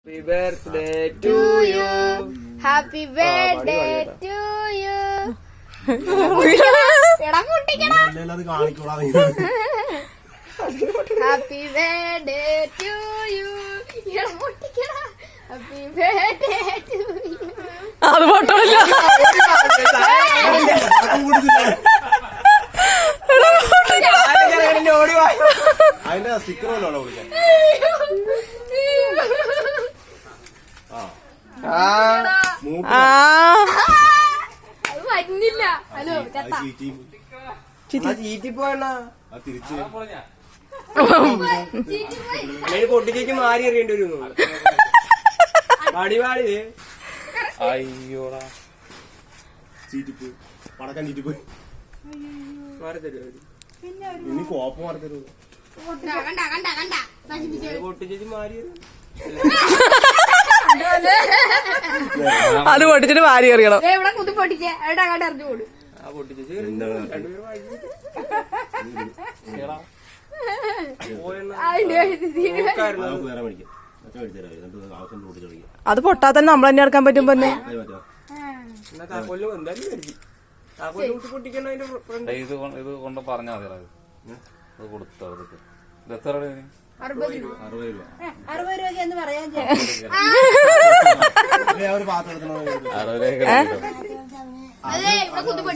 Happy birthday to you. Happy birthday to you. എടാ പൊട്ടിക്കടാ. Happy birthday to you. എടാ പൊട്ടിക്കടാ. Happy birthday to you. അത് പൊട്ടില്ല. അതിന്റെ sticker വല്ലോ വിളിക്കാൻ അത് വരുന്നില്ല. ഹലോ ചത്ത. ചീറ്റിപ്പോയണ്ണ തിരിച്ച് പൊട്ടിച്ചേക്ക് മാറി എറിയേണ്ടി വരും. പാടി അയ്യോടാ ചീറ്റിപ്പോയി പടക്കാൻ ചീറ്റിപ്പോയി മാറി തരുമോ? ഇനി കോപ്പം മാറി തരുമോ? കണ്ട കണ്ട കണ്ട നശിപ്പിച്ചത്. പൊട്ടിച്ചേക്ക് മാറി അത് പൊട്ടിച്ചിട്ട് വാരി എറിയണം. ഇവിടെ കുത്തി പൊട്ടിച്ചേ അവിടെ അങ്ങോട്ട് എറിഞ്ഞു കൊടു. ആ പൊട്ടിച്ചേച്ച് വേറെ മേടിക്കാം ആവശ്യം കൂട്ടി കളിക്കാം. അത് പൊട്ടാ തന്നെ നമ്മൾ തന്നെ എടുക്കാൻ പറ്റും. പിന്നെ താക്കോല് എന്തായാലും മേടിക്കും. താക്കോല് കൂട്ടി പൊട്ടിക്കണ അതിന്റെ ഫ്രണ്ട്. ഇത് കൊണ്ട് പറഞ്ഞാൽ മതി. അത് കൊടുത്തോ. ഇത് എത്ര 60 രൂപ. 60 രൂപ 60 രൂപയ്ക്ക് പറയാൻ ഒരു പാത്രം എടുക്കണോ? 60 അതെ ഇവിടെ കുത്തി